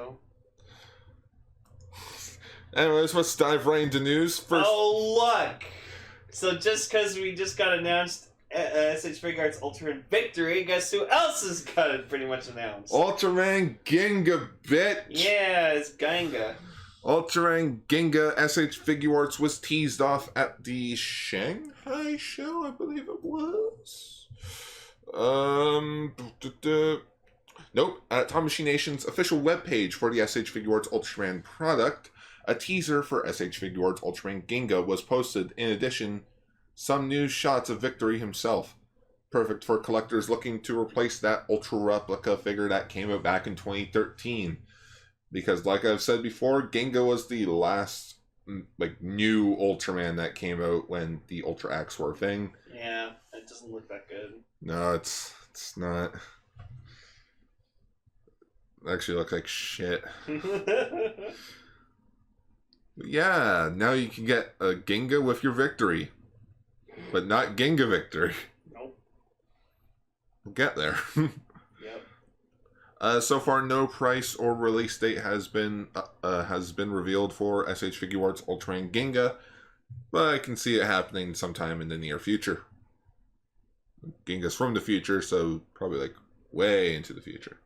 so. Anyways, let's dive right into news. First, Oh, look! So just because we just got announced S.H Figuarts Ultraman Victory, guess who else has got it pretty much announced? Ultraman Ginga, bitch! Yeah, it's Ginga. Ultraman Ginga S.H Figuarts was teased off at the Shanghai show, I believe it was. Nope. At Tamashii Nation's official webpage for the S.H Figuarts Ultraman product, a teaser for S.H Figuarts Ultraman Ginga was posted. In addition, some new shots of Victory himself. Perfect for collectors looking to replace that Ultra replica figure that came out back in 2013. Because, like I've said before, Ginga was the last new Ultraman that came out when the Ultra X were a thing. Yeah, it doesn't look that good. No, it's not. It actually looks like shit. But yeah, now you can get a Ginga with your Victory. But not Ginga Victory. Nope. We'll get there. Yep. So far, no price or release date has been revealed for S.H Figuarts Ultraman Ginga, but I can see it happening sometime in the near future. Ginga's from the future, so probably like way into the future.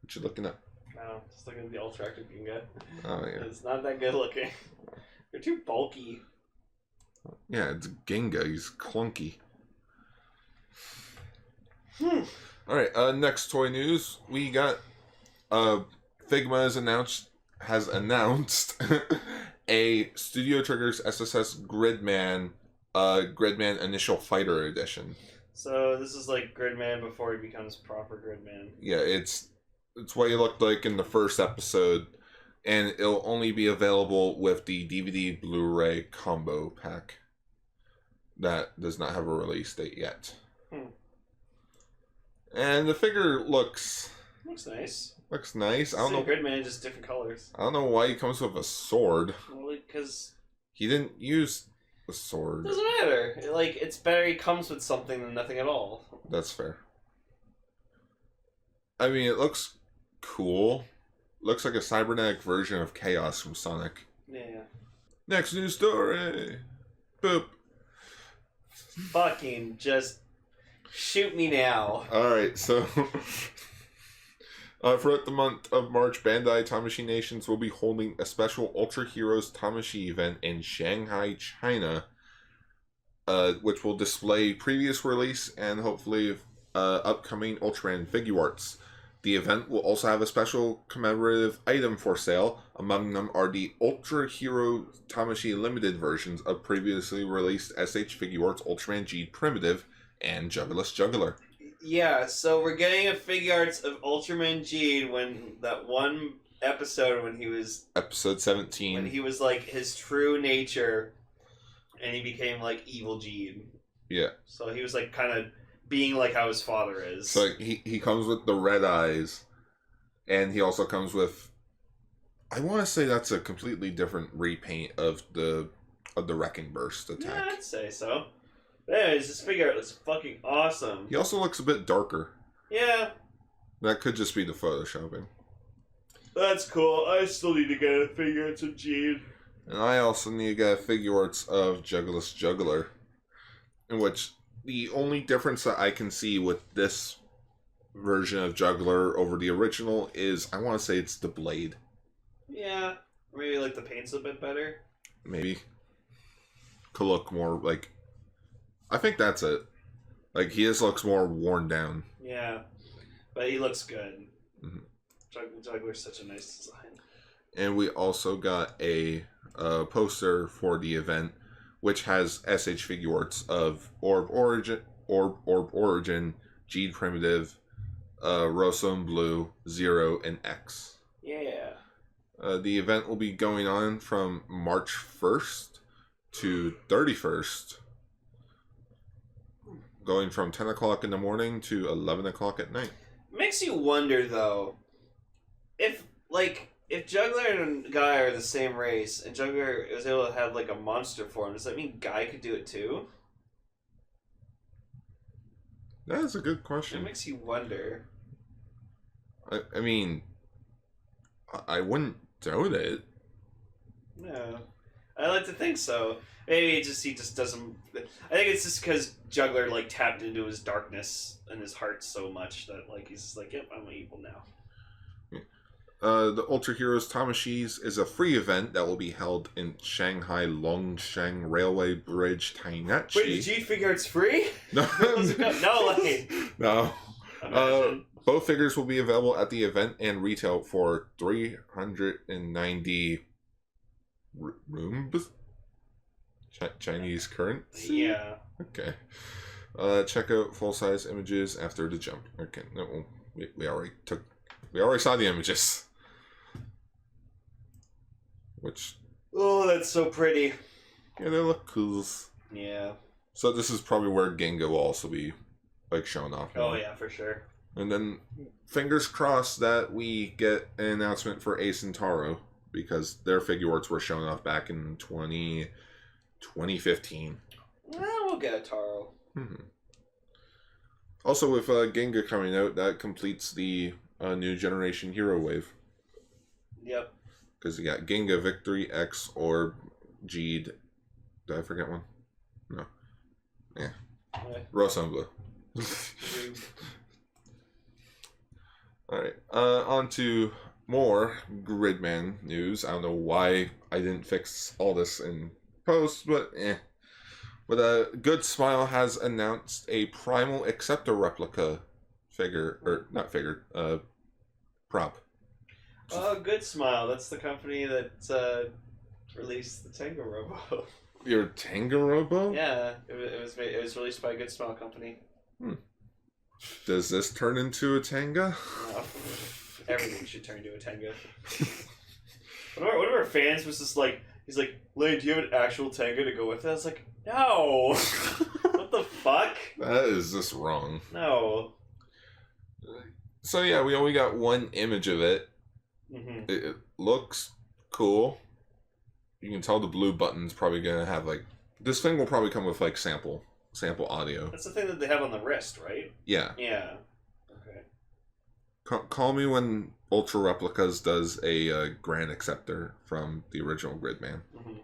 What you looking at? No, just looking at the Ultra Active Ginga. Oh yeah. It's not that good looking. They're too bulky. Yeah, it's Ginga. He's clunky. Alright, next toy news. We got Figma has announced a Studio Triggers SSS Gridman Gridman Initial Fighter Edition. So this is like Gridman before he becomes proper Gridman. Yeah, it's what he looked like in the first episode, and it'll only be available with the DVD Blu-ray combo pack. That does not have a release date yet. And the figure looks nice. Looks nice. I don't know. Gridman, just different colors. I don't know why he comes with a sword. Well, because he didn't use a sword. Doesn't matter. Like, it's better he comes with something than nothing at all. That's fair. I mean, it looks cool. Looks like a cybernetic version of Chaos from Sonic. Yeah. Next news story. Boop. Fucking just shoot me now. Alright, so throughout the month of March, Bandai Tamashii Nations will be holding a special Ultra Heroes Tamashii event in Shanghai, China. which will display previous release and hopefully upcoming Ultraman Figuarts. The event will also have a special commemorative item for sale. Among them are the Ultra Hero Tamashii limited versions of previously released SH Figuarts Ultraman G Primitive and Jugglerless Juggler. Yeah, so we're getting a Figuarts of Ultraman G when that one episode when he was... Episode 17. When he was, like, his true nature, and he became, like, evil Gene. Yeah. So he was, like, kind of being like how his father is. So he comes with the red eyes, and he also comes with... I want to say that's a completely different repaint of the Wrecking Burst attack. Yeah, I'd say so. But anyways, this Figuart looks fucking awesome. He also looks a bit darker. Yeah. That could just be the photoshopping. That's cool. I still need to get a Figuarts of Gene. And I also need to get Figuarts of Jugglerless Juggler. In which the only difference that I can see with this version of Juggler over the original is, I want to say it's the blade. Yeah. Maybe like the paint's a bit better. Maybe. Could look more like... I think that's it. Like, he just looks more worn down. Yeah. But he looks good. Mm-hmm. Juggler's such a nice design. And we also got a poster for the event, which has SH Figuarts of Orb Origin, G Primitive, Rosso and Blue, Zero, and X. Yeah. The event will be going on from March 1st to 31st. Going from 10 o'clock in the morning to 11 o'clock at night. Makes you wonder, though, if Juggler and Guy are the same race, and Juggler was able to have, like, a monster form, does that mean Guy could do it too? That is a good It question. makes you wonder. I mean, I wouldn't doubt it. No. I like to think so. Maybe he just doesn't... I think it's just because Juggler, like, tapped into his darkness and his heart so much that, like, he's just like, yep, I'm evil now. The Ultra Heroes Tamashiis is a free event that will be held in Shanghai Longshan Railway Bridge, Tainachi. Wait, the G Figuarts free? No, No, like... no. Imagine. Both figures will be available at the event and retail for 390 rooms. Chinese currency? Yeah. Okay. Check out full-size images after the jump. Okay, no, we already saw the images. Which... Oh, that's so pretty. Yeah, they look cool. Yeah. So this is probably where Ginga will also be, like, shown off. Oh, yeah, for sure. And then, fingers crossed that we get an announcement for Ace and Taro, because their Figuarts were shown off back in 2015. We'll get a Taro. Mm-hmm. Also, with Ginga coming out, that completes the new generation hero wave. Yep. Because you got Ginga, Victory, X, Orb, Geed. Did I forget one? No. Yeah. Rosso and Blue. Alright, on to more Gridman news. I don't know why I didn't fix all this in post, but eh. But Good Smile has announced a Primal Acceptor replica figure, or not figure, prop. Oh, Good Smile. That's the company that released the Tango Robo. Your Tango Robo? Yeah, it was released by a Good Smile company. Does this turn into a Tanga? No. Everything should turn into a Tenga. One of our fans was just like, he's like, Lane, do you have an actual Tenga to go with it? I was like, no! What the fuck? That is just wrong. No. So yeah, we only got one image of it. Mm-hmm. It looks cool. You can tell the blue button's probably gonna have like... This thing will probably come with like sample audio. That's the thing that they have on the wrist, right? Yeah. Yeah. Okay. Call me when Ultra Replicas does a Grand Acceptor from the original Gridman. Mm-hmm.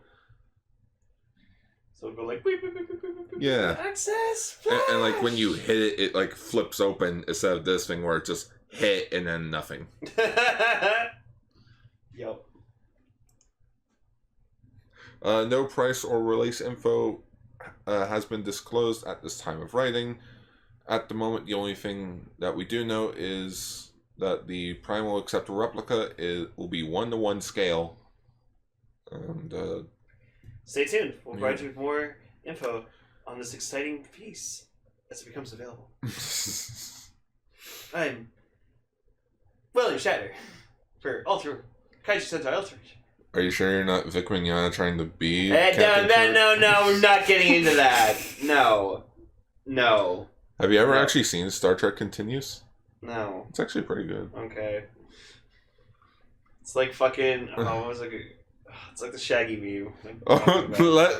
So it'll go like... Beep, beep, beep, beep, beep, beep, Yeah. Access! And like when you hit it, it like flips open instead of this thing where it just hit and then nothing. Yep. No price or release info has been disclosed at this time of writing. At the moment, the only thing that we do know is that the Primal Acceptor replica will be 1-to-1 scale. And stay tuned. We'll provide you with more info on this exciting piece as it becomes available. I'm William Shatter for Kaiju Sentai Ultra. Are you sure you're not Vic Mignogna trying to be? No, we're not getting into that. No. Have you ever actually seen Star Trek Continues? No. It's actually pretty good. Okay. It's like fucking. What was it? It's like the Shaggy meme. Let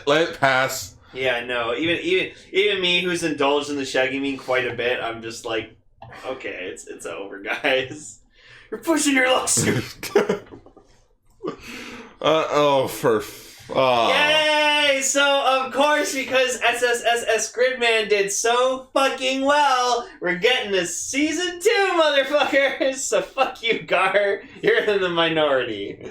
it pass. Yeah, no. Even me, who's indulged in the Shaggy meme quite a bit, I'm just like, okay, it's over, guys. You're pushing your luck. Yay! So, of course, because SSSS.GRIDMAN did so fucking well, we're getting a season 2, motherfuckers! So fuck you, Gar. You're in the minority.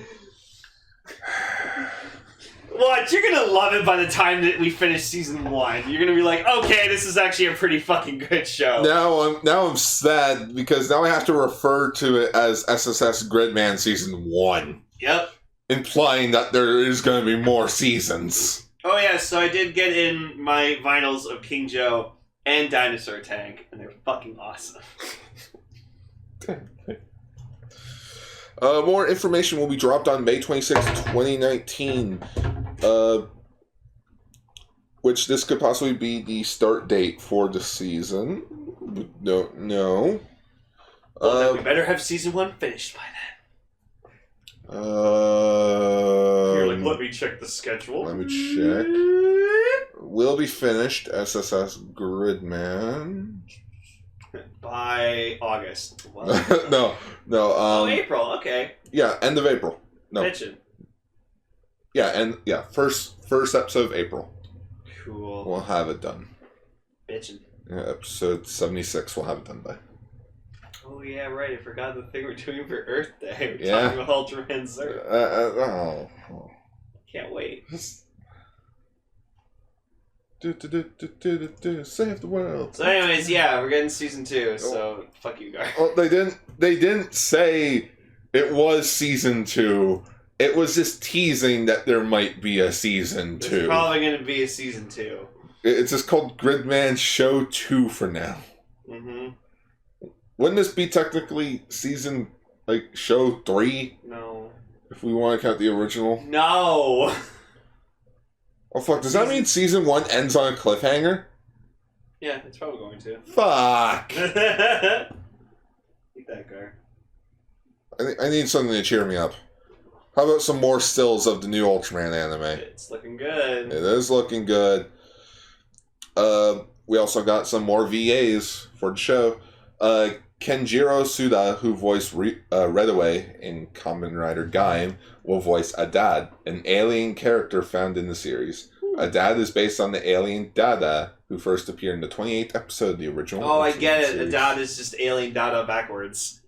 What? You're gonna love it by the time that we finish season 1. You're gonna be like, okay, this is actually a pretty fucking good show. Now I'm sad because now I have to refer to it as SSS.GRIDMAN season 1. Yep. Implying that there is going to be more seasons. Oh yeah, so I did get in my vinyls of King Joe and Dinosaur Tank, and they're fucking awesome. More information will be dropped on May 26, 2019. Which this could possibly be the start date for the season. No. Well, then we better have season 1 finished by then. You're like, let me check the schedule. Let me check. Will be finished, SSS.GRIDMAN. By August. No. April, okay. Yeah, end of April. No. Mention. Yeah, first episode of April. Cool. We'll have it done. Bitchin'. Yeah, episode 76 we'll have it done by. Oh yeah, right. I forgot the thing we're doing for Earth Day. We're Yeah. talking about Ultraman Zerg. Can't wait. Save the world. So anyways, yeah, we're getting season 2, so fuck you guys. Well, they didn't say it was season 2. It was just teasing that there might be a season 2. There's probably going to be a season 2. It's just called Gridman Show 2 for now. Mm-hmm. Wouldn't this be technically season, show 3? No. If we want to count the original? No! Oh, fuck. Does that mean season 1 ends on a cliffhanger? Yeah, it's probably going to. Fuck! Eat that guy. I need something to cheer me up. How about some more stills of the new Ultraman anime? It's looking good. It is looking good. We also got some more VAs for the show. Kenjiro Suda, who voiced Redaway in Kamen Rider Gaim, will voice Adad, an alien character found in the series. Adad is based on the alien Dada, who first appeared in the 28th episode of the original. Oh, I Ultraman get it. series. Adad is just alien Dada backwards.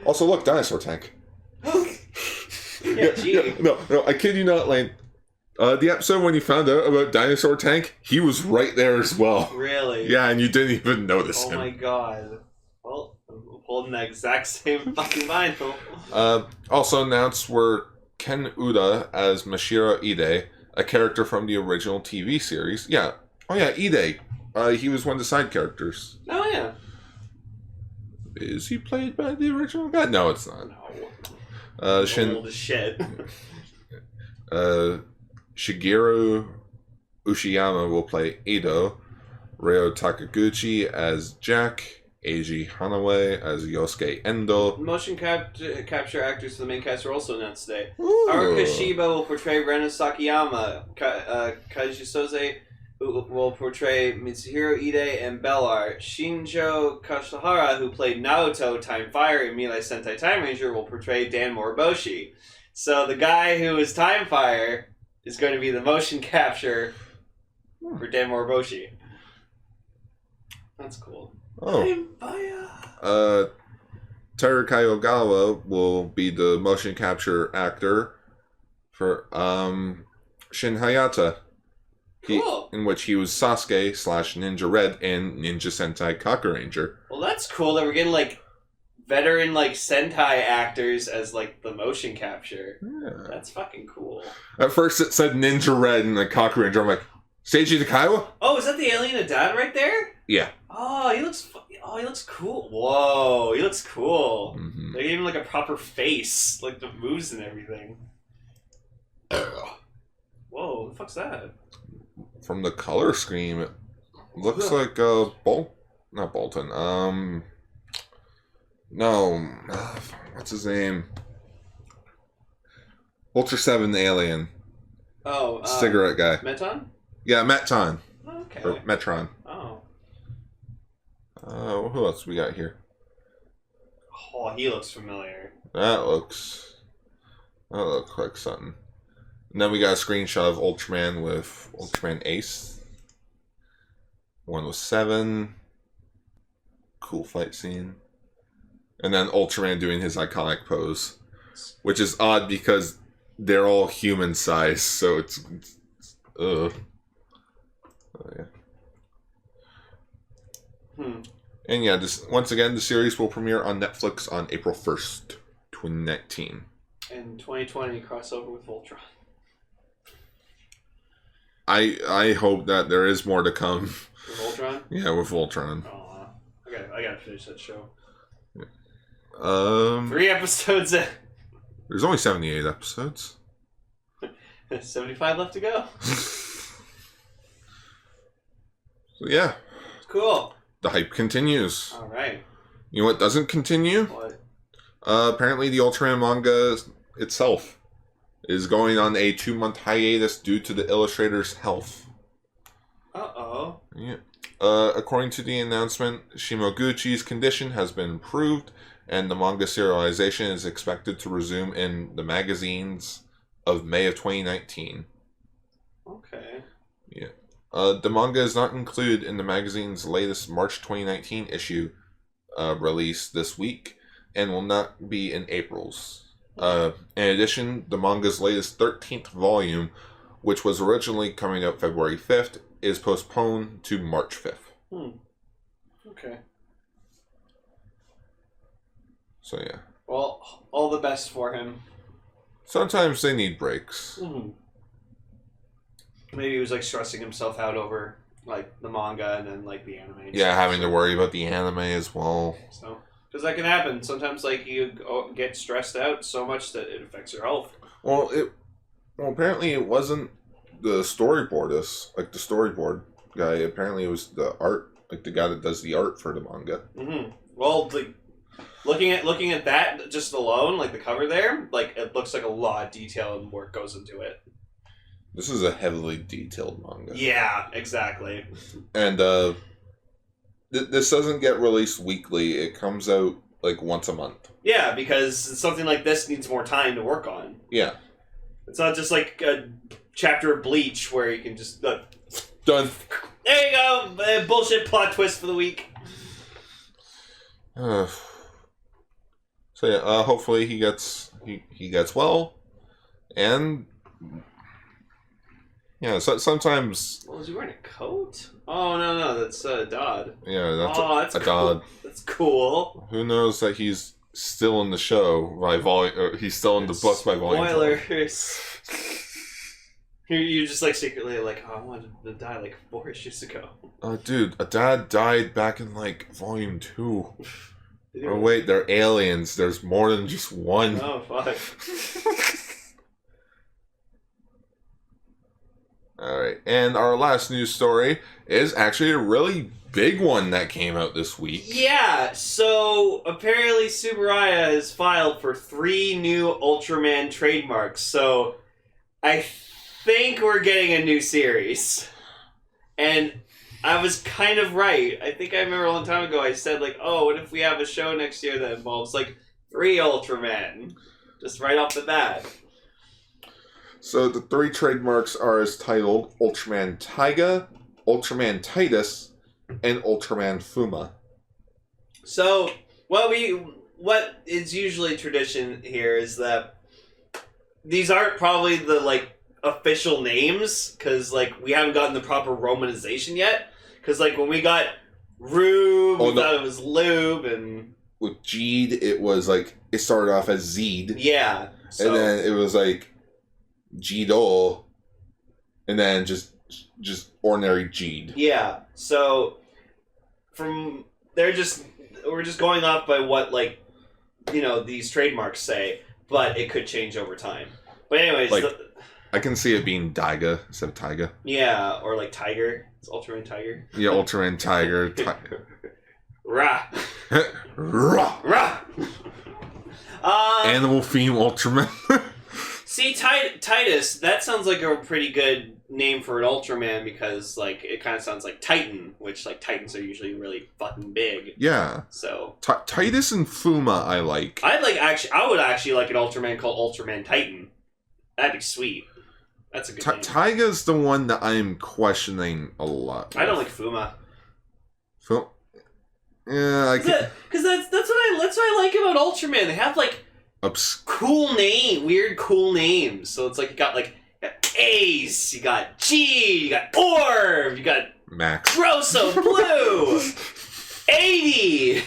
Also, look, Dinosaur Tank. Yeah, gee. No, I kid you not, Lane. The episode when you found out about Dinosaur Tank, he was right there as well. Really? Yeah, and you didn't even notice him. Oh my god. Well, I'm holding the exact same fucking vinyl. Also announced were Ken Uda as Mashiro Ide, a character from the original TV series. Yeah. Oh yeah, Ide. He was one of the side characters. Oh yeah. Is he played by the original guy? No, it's not. No. Old as shit. Shigeru Ushiyama will play Edo, Ryo Takaguchi as Jack, Eiji Hanawe as Yosuke Endo. Motion capture actors for the main cast are also announced today. Ooh. Haruka Shiba will portray Rena Sakayama. Kaiju Soze will portray Mitsuhiro Ide and Bellar. Shinjo Kashihara, who played Naoto, Time Fire, in Melee Sentai Time Ranger, will portray Dan Moriboshi. So the guy who is Time Fire is going to be the motion capture for Dan Moriboshi. That's cool. Oh. Time Fire! Teru Kyogawa will be the motion capture actor for Shin Hayata. Cool. In which he was Sasuke / Ninja Red in Ninja Sentai Castranger. Well, that's cool that we're getting like veteran like Sentai actors as like the motion capture. Yeah. That's fucking cool. At first it said Ninja Red in the Castranger. I'm like, Seiji Takaiwa? Oh, is that the alien Adad right there? Yeah. Oh, he looks cool. Whoa, he looks cool. Mm-hmm. They gave him like a proper face, like the moves and everything. Whoa, the fuck's that? From the color scheme, it looks like not Bolton. No, what's his name? Ultra 7 alien. Oh, cigarette guy. Meton? Yeah, Metton. Okay. Or Metron. Oh. Who else we got here? Oh, he looks familiar. That looks like something. And then we got a screenshot of Ultraman with Ultraman Ace. One with 7. Cool fight scene. And then Ultraman doing his iconic pose. Which is odd because they're all human size, so it's ugh. Oh, yeah. And yeah, once again, the series will premiere on Netflix on April 1st, 2019. And 2020 crossover with Voltron. I hope that there is more to come. With Voltron? Yeah, with Voltron. Oh, I gotta finish that show. 3 episodes in. There's only 78 episodes. 75 left to go. So yeah. Cool. The hype continues. Alright. You know what doesn't continue? What? Apparently the Ultraman manga itself is going on a 2-month hiatus due to the illustrator's health. Uh-oh. Yeah. According to the announcement, Shimoguchi's condition has been improved, and the manga serialization is expected to resume in the magazines of May of 2019. Okay. Yeah. The manga is not included in the magazine's latest March 2019 issue release this week, and will not be in April's. In addition, the manga's latest 13th volume, which was originally coming out February 5th, is postponed to March 5th. Okay. So yeah. Well, all the best for him. Sometimes they need breaks. Maybe he was like stressing himself out over like the manga and then like the anime. Yeah, having to worry about the anime as well. So, because that can happen. Sometimes like you get stressed out so much that it affects your health. Well, apparently it wasn't the storyboardist, like the storyboard guy. Apparently it was the art, like the guy that does the art for the manga. Well, like looking at that just alone, like the cover there, like it looks like a lot of detail and work goes into it. This is a heavily detailed manga. Yeah, exactly. And this doesn't get released weekly. It comes out like once a month. Yeah, because something like this needs more time to work on. Yeah. It's not just like a chapter of Bleach where you can just... Done. There you go! Bullshit plot twist for the week. So yeah, hopefully he gets well. And... yeah, so sometimes... Well, is he wearing a coat? Oh, no, that's Dodd. Yeah, that's that's a cool. Dodd. That's cool. Who knows that he's still in the show by volume... or he's still in the book by volume. Spoilers. You're just like secretly like, oh, I wanted to die like 4 issues ago. Dude, a dad died back in like volume 2. Oh wait, they're aliens. There's more than just one. Oh, fuck. Alright, and our last news story is actually a really big one that came out this week. Yeah, so apparently Tsuburaya has filed for 3 new Ultraman trademarks, so I think we're getting a new series. And I was kind of right. I think I remember a long time ago I said, like, oh, what if we have a show next year that involves, like, 3 Ultramen? Just right off the bat. So the 3 trademarks are as titled Ultraman Taiga, Ultraman Titus, and Ultraman Fuma. So, what what is usually tradition here is that these aren't probably the, like, official names, because, like, we haven't gotten the proper romanization yet. Because, like, when we got Rube, we thought it was Lube, and... With Jeed, it was, like, it started off as Zeed. Yeah. So... And then it was, like, Jeedol, and then just ordinary Jeed. Yeah. So, from... we're just going off by what, like, you know, these trademarks say, but it could change over time. But anyways... Like, I can see it being Daiga instead of Taiga. Yeah, or like Tiger. It's Ultraman Tiger. Yeah, Ultraman Tiger. Rah. Rah. Rah. Animal theme Ultraman. See, Titus, that sounds like a pretty good name for an Ultraman because, like, it kind of sounds like Titan, which, like, Titans are usually really fucking big. Yeah. So. Titus and Fuma I like. I would actually like an Ultraman called Ultraman Titan. That'd be sweet. That's a good name. Taiga's the one that I'm questioning a lot. I don't like Fuma. Yeah, I can. Because that's what I like about Ultraman. They have like weird cool names. So it's like you got Ace, you got G, you got Orb, you got Max, Grosso, Blue, 80.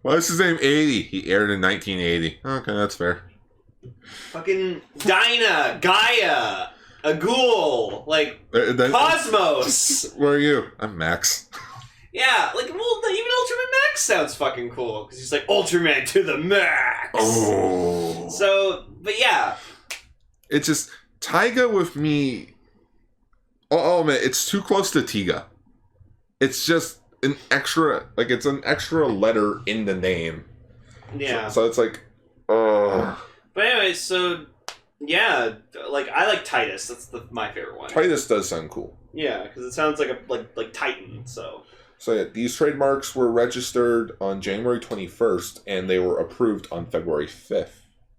Why is his name 80? He aired in 1980. Okay, that's fair. Fucking Dinah, Gaia, Agul, like Cosmos. Where are you? I'm Max. Yeah, like, well, even Ultraman Max sounds fucking cool because he's like Ultraman to the max. Oh. So, but yeah, it's just Taiga with me. Oh man, it's too close to Tiga. It's just an extra, like it's an extra letter in the name. Yeah. So it's like, But anyway, so yeah, like I like Titus. That's my favorite one. Titus does sound cool. Yeah, because it sounds like like Titan. So yeah, these trademarks were registered on January 21st, and they were approved on February 5th.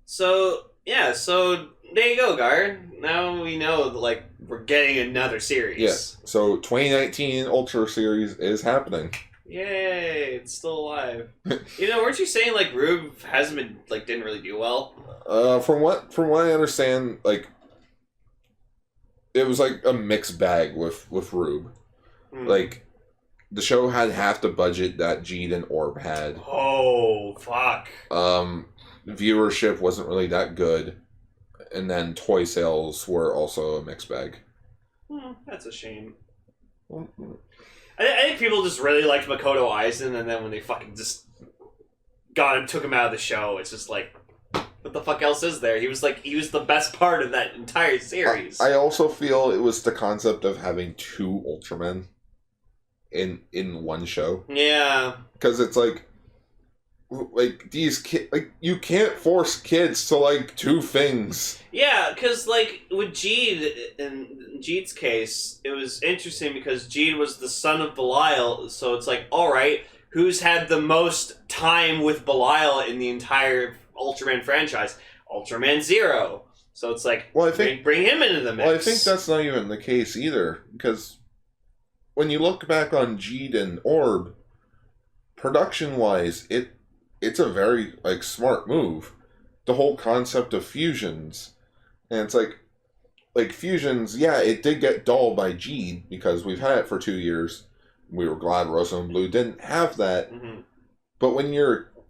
So yeah, so there you go, Gar. Now we know that, like, we're getting another series. Yeah. So 2019 Ultra series is happening. Yay! It's still alive. You know, weren't you saying like Rube hasn't been didn't really do well? From what I understand, like it was like a mixed bag with Rube. Like the show had half the budget that Jeed and Orb had. Oh fuck. Viewership wasn't really that good, and then toy sales were also a mixed bag. That's a shame. I think people just really liked Makoto Aizen, and then when they fucking just took him out of the show, it's just like, what the fuck else is there? He was the best part of that entire series. I also feel it was the concept of having two Ultramen in one show. Yeah. Because it's like these kids, like, you can't force kids to like two things. Yeah, because like with Jeed, in Jeed's case, it was interesting because Jeed was the son of Belial, so it's like, alright, who's had the most time with Belial in the entire Ultraman franchise? Ultraman Zero. So it's like, well, I think, bring him into the mix. Well, I think that's not even the case either, because when you look back on Jeed and Orb, production-wise, it's a very, like, smart move. The whole concept of fusions. And it's like fusions, yeah, it did get dull by Jeed, because we've had it for 2 years. We were glad Rosa and Blue didn't have that. Mm-hmm. But when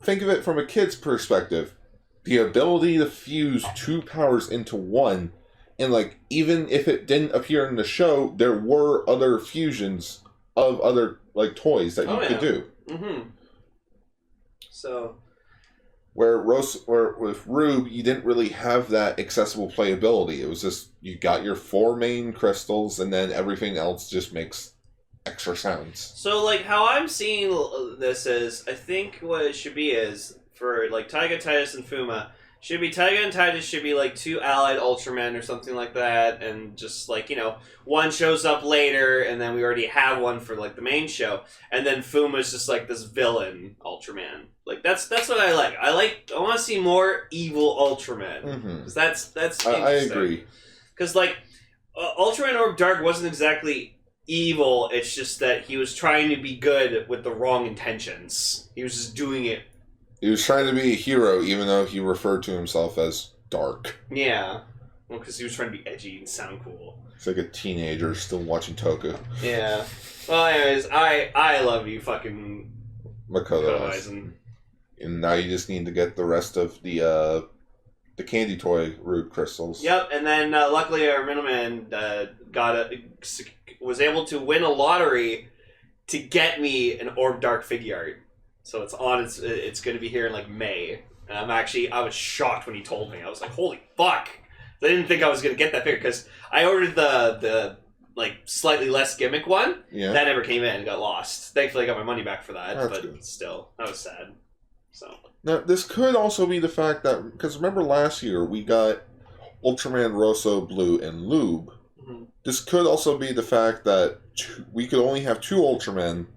think of it from a kid's perspective, the ability to fuse two powers into one, and, like, even if it didn't appear in the show, there were other fusions of other, like, toys that you could do. Mm-hmm. So, where with Rube, you didn't really have that accessible playability. It was just, you got your 4 main crystals, and then everything else just makes extra sounds. So, like, how I'm seeing this is, I think what it should be is, for, like, Taiga, Titus, and Fuma, Taiga and Titus should be, like, 2 allied Ultramen or something like that, and just, like, you know, one shows up later, and then we already have one for, like, the main show, and then Fuma's just, like, this villain Ultraman. Like, that's what I like. I want to see more evil Ultramen. Because that's interesting. I agree. Because, like, Ultraman Orb Dark wasn't exactly evil, it's just that he was trying to be good with the wrong intentions. He was just doing it He was trying to be a hero, even though he referred to himself as dark. Yeah. Well, because he was trying to be edgy and sound cool. It's like a teenager still watching Toku. Yeah. Well, anyways, I love you, fucking Makoto. Aizen. And now you just need to get the rest of the candy toy root crystals. Yep, and then luckily our middleman was able to win a lottery to get me an Orb Dark Figuart. So it's on. It's going to be here in like May. And I was shocked when he told me. I was like, holy fuck! I didn't think I was going to get that figure because I ordered the like slightly less gimmick one. Yeah. That never came in and got lost. Thankfully, I got my money back for that. That's but good. still, that was sad. So Now, this could also be the fact that, because remember last year we got Ultraman Rosso, Blue, and Lube. mm-hmm. This could also be the fact that we could only have 2 Ultramen,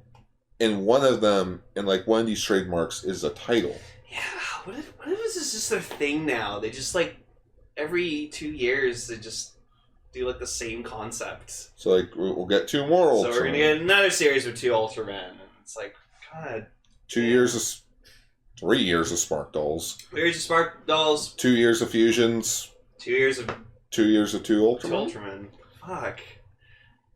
and one of them, and like one of these trademarks, is a title. yeah, what if this is just their thing now? They just like every 2 years they just do like the same concept. So like we'll get 2 more Ultramen. So we're gonna get another series with 2 Ultramen. It's like, God. 2 years of 3 years of Spark Dolls. 3 years of Spark Dolls. 2 years of Fusions. 2 years of 2 years of 2 Ultramen. 2 Ultramen. Fuck.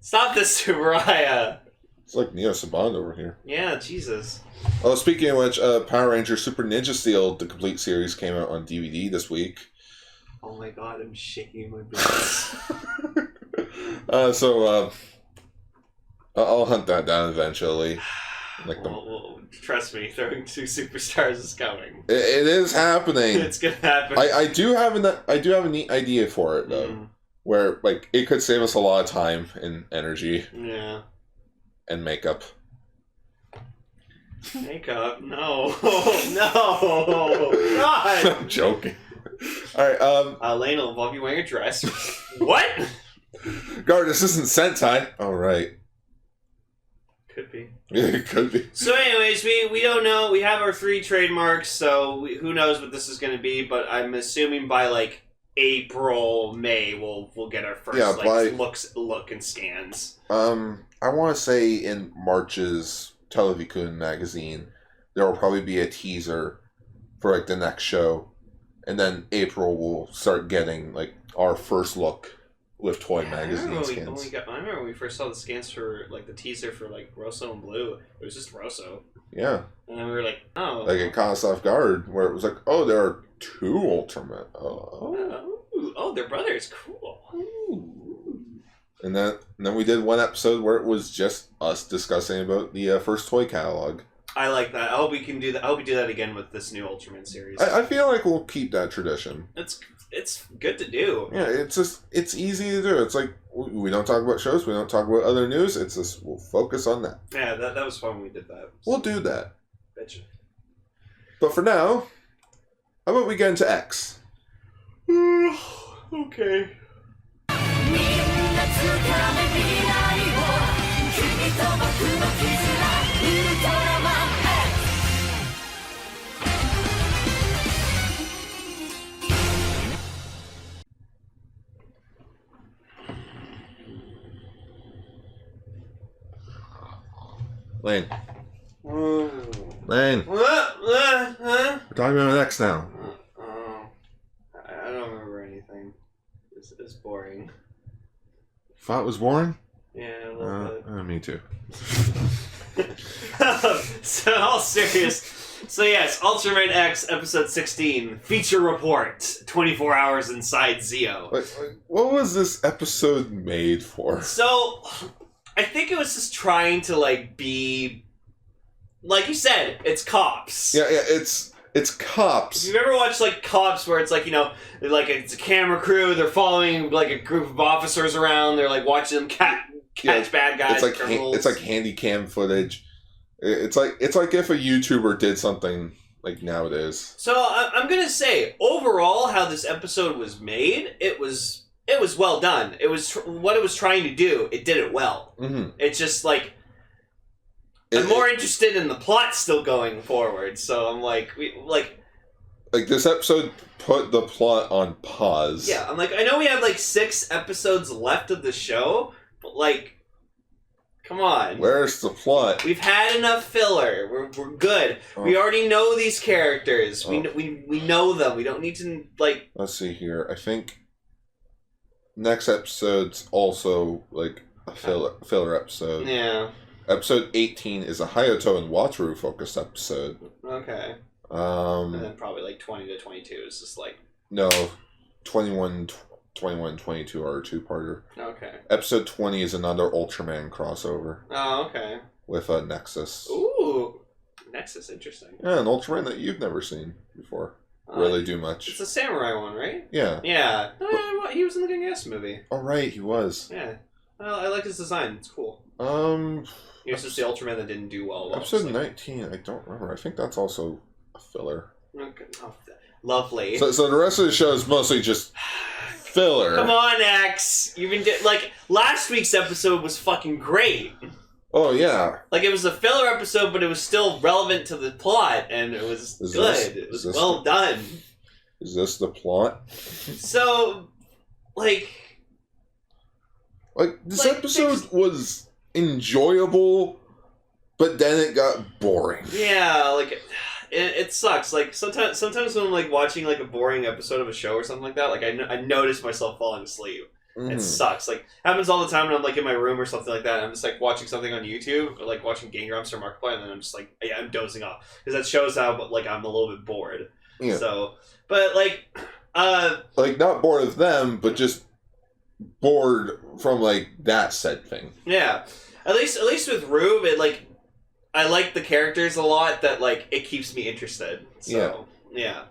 Stop this, Subaraya. It's like Neo Saban over here. Yeah, Jesus. Oh, speaking of which, Power Ranger Super Ninja Steel, the complete series, came out on DVD this week. Oh my God, I'm shaking my boots. I'll hunt that down eventually. Like well, trust me, throwing 2 superstars is coming. it is happening. It's gonna happen. I do have a neat idea for it though, where like it could save us a lot of time and energy. Yeah. And makeup. Makeup? No. No. God. I'm joking. Alright, Lane will involve you wearing a dress. What? Guard, this isn't Sentai. Alright. Could be. It could be. So anyways, we don't know. We have our 3 trademarks, so who knows what this is going to be, but I'm assuming by like April, May, we'll get our first look and scans. I want to say in March's Televikun magazine, there will probably be a teaser for like the next show, and then April we'll start getting like our first look with toy magazine scans. I remember when we first saw the scans for like the teaser for like Rosso and Blue. It was just Rosso. Yeah. And then we were like, oh. Like it caught us off guard, where it was like, oh, there are 2 Ultramen. Oh, they're brothers. Cool. And then we did one episode where it was just us discussing about the first toy catalog. I like that. I hope we can do that. I hope we do that again with this new Ultraman series. I feel like we'll keep that tradition. It's good to do. Yeah, it's easy to do. It's like we don't talk about shows, we don't talk about other news. It's just we'll focus on that. Yeah, that was fun when we did that. We'll do that. Betcha. But for now, how about we get into X? Okay. Lane. Lane. We're talking about X now. I don't remember anything. It's boring. Thought it was boring? Yeah, a little bit. Me too. So, all serious. So yes, Ultraman X episode 16 feature report. 24 hours inside Zeo. What was this episode made for? So, I think it was just trying to like be, like you said, it's cops. Yeah, it's cops. If you've ever watched like Cops, where it's like, you know, like it's a camera crew, they're following like a group of officers around, they're like watching them catch bad guys. It's like handy cam footage. It's like if a YouTuber did something like nowadays. So I'm gonna say overall, how this episode was made, it was well done. It was what it was trying to do. It did it well. Mm-hmm. It's just like I'm more interested in the plot still going forward. So I'm like this episode put the plot on pause. Yeah, I'm like, I know we have like 6 episodes left of the show, but like Come on. Where's the plot? We've had enough filler. We're good. We already know these characters. We know them. We don't need to, like... Let's see here. I think next episode's also, like, a filler episode. Yeah. Episode 18 is a Hayato and Wataru focused episode. Okay. And then probably, like, 20 to 22 is just, like... No. 21, 22 are a two-parter. Okay. Episode 20 is another Ultraman crossover. Oh, okay. With Nexus. Ooh. Nexus, interesting. Yeah, an Ultraman that you've never seen before. Really do much. It's a samurai one, right? Yeah. Yeah. He was in the Ginga S movie. Oh, right, he was. Yeah. Well, I like his design. It's cool. He was just the Ultraman that didn't do well. Episode 19, I don't remember. I think that's also a filler. Okay. Oh, lovely. So the rest of the show is mostly just filler. Come on, X. You've been like last week's episode was fucking great. Oh yeah. Like it was a filler episode, but it was still relevant to the plot, and it was good. It was well done. Is this the plot? So, like this episode was enjoyable, but then it got boring. Yeah, like. It sucks. Like sometimes when I'm like watching like a boring episode of a show or something like that, like I notice myself falling asleep. It sucks. Like happens all the time when I'm like in my room or something like that. And I'm just like watching something on YouTube or like watching Game Grumps or Markiplier, and then I'm just like I'm dozing off because that shows how like I'm a little bit bored. Yeah. So, but like not bored of them, but just bored from like that said thing. Yeah. At least with Rube, it like. I like the characters a lot that, like, it keeps me interested. So, yeah.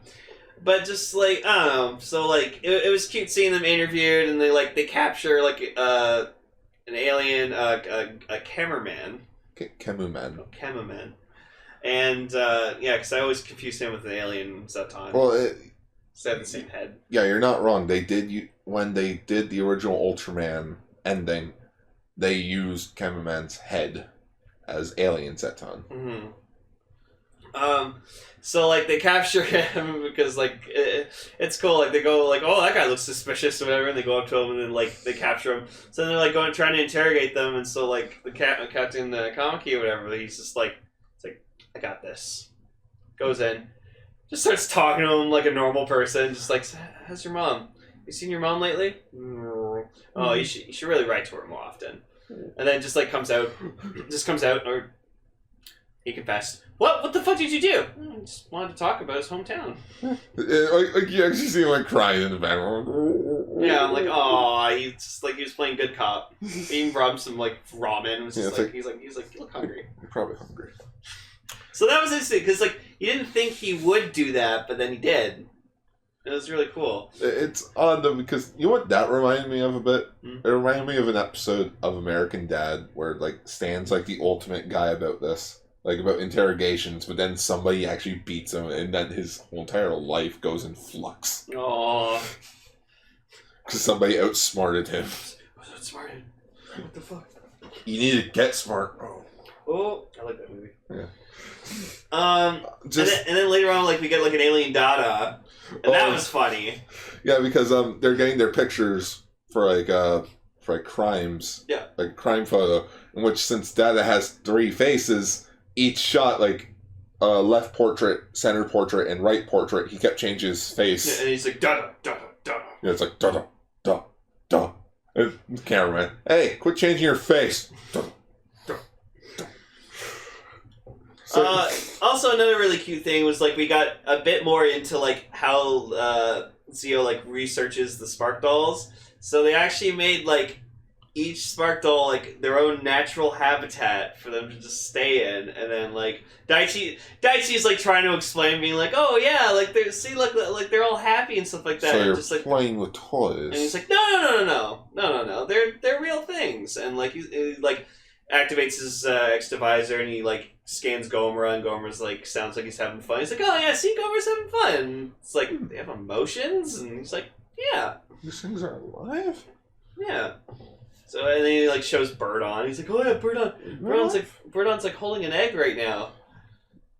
But just, like, I don't know. So, like, it was cute seeing them interviewed, and they capture, like, an alien, a cameraman. Cameraman. And, yeah, because I always confuse him with an alien Zeton. Well, they have the same head. Yeah, you're not wrong. They did, when they did the original Ultraman ending, they used Cameraman's head as alien Zeton. So like they capture him because like it's cool. Like they go like, oh, that guy looks suspicious or whatever, and they go up to him and then like they capture him. So then they're like trying to interrogate them, and so like the Captain Kamaki or whatever, he's just like, it's like I got this. Goes in, just starts talking to him like a normal person, just like, how's your mom? You seen your mom lately? Oh, you should really write to her more often. And then just like comes out, or he confessed. What the fuck did you do? I just wanted to talk about his hometown. Like you actually see him like crying in the background. Yeah, I'm like, oh, he was playing good cop. He even brought him some like ramen. It was just he's like, you look hungry. You're probably hungry. So that was interesting because like you didn't think he would do that, but then he did. It was really cool. It's odd though because you know what that reminded me of a bit? It reminded me of an episode of American Dad where like Stan's like the ultimate guy about this. Like about interrogations, but then somebody actually beats him and then his whole entire life goes in flux. Aww. Because somebody outsmarted him. I was outsmarted. What the fuck? You need to get smart. Oh, I like that movie. Yeah. And then later on, like we get like an alien Dada, and that was funny. Yeah, because they're getting their pictures for crimes. Yeah. Like a crime photo, in which since Dada has 3 faces, each shot like left portrait, center portrait, and right portrait, he kept changing his face. Yeah, and he's like Dada, Dada, Dada. Yeah, it's like Dada, Dada, Dada. And the cameraman, hey, quit changing your face. Dada. So, also, another really cute thing was like we got a bit more into like how Zio like researches the Spark Dolls. So they actually made like each Spark Doll like their own natural habitat for them to just stay in, and then like Daichi's like trying to explain, being like, oh yeah, like like they're all happy and stuff like that. So you're just like playing with toys. And he's like, no, they're real things, and like he like activates his X divisor and he like scans Gomera, and Gomera's like sounds like he's having fun. He's like, oh yeah, see, Gomera's having fun. It's like they have emotions, and he's like, yeah, these things are alive. Yeah. So and then he like shows Birdon. He's like, oh yeah, Birdon. Birdon's like holding an egg right now.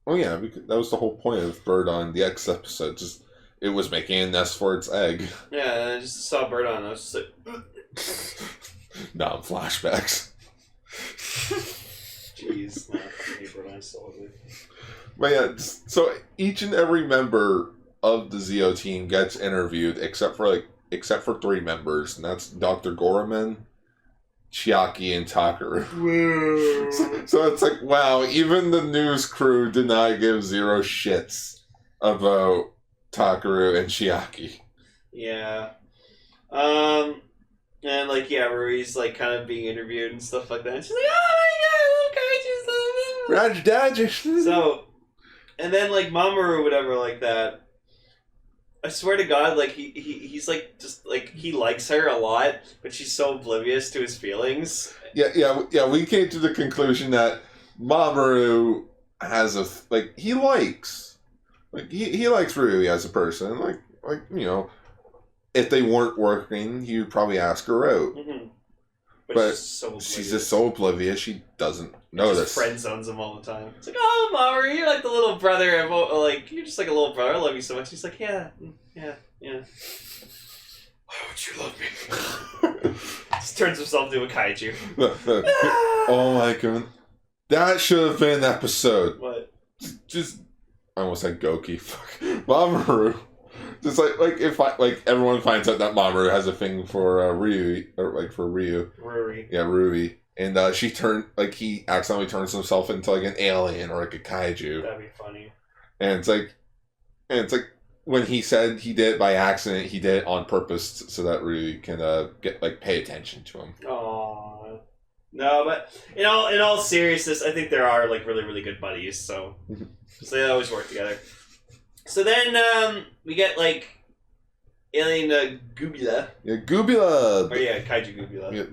Oh yeah, because that was the whole point of Birdon, the X episode. Just it was making a nest for its egg. Yeah, and I just saw Birdon. I was just like, flashbacks. slowly. But yeah, so each and every member of the Zeo team gets interviewed, except for 3 members, and that's Dr. Goraman, Chiaki, and Takaru. So it's like, wow, even the news crew did not give 0 shits about Takaru and Chiaki. Yeah. And like, yeah, Rui's like kind of being interviewed and stuff like that. And she's like, oh my god, little Kaiju. So, and then like Mamoru, whatever, like that. I swear to God, like he's like just like he likes her a lot, but she's so oblivious to his feelings. Yeah. We came to the conclusion that Mamoru has he likes Rui as a person. Like you know, if they weren't working, he would probably ask her out. Mm-hmm. But she's just so oblivious. She doesn't know this. Friend zones him all the time. It's like, oh, Mamoru, you're like the little brother. Like you're just like a little brother. I love you so much. He's like, yeah. Why would you love me? Just turns himself into a kaiju. Oh my god, that should have been an episode. What? Just I almost said Goki. Fuck, Mamoru. Just like if everyone finds out that Mamoru has a thing for Ryu or for Ryu. Ruri. Yeah, Rui. And he accidentally turns himself into like an alien or like a kaiju. That'd be funny. And it's like when he said he did it by accident, he did it on purpose so that Rui can pay attention to him. Aww. No, but in all seriousness, I think there are like really, really good buddies, so they always work together. So then we get like alien Gubila. Yeah, Gubila. Or yeah, Kaiju Gubila. Yeah,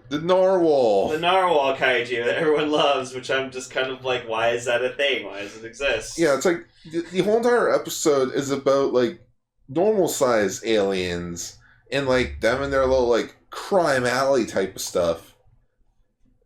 the narwhal. The narwhal kaiju that everyone loves, which I'm just kind of like, why is that a thing? Why does it exist? Yeah, it's like the whole entire episode is about like normal size aliens and like them and their little like crime alley type of stuff.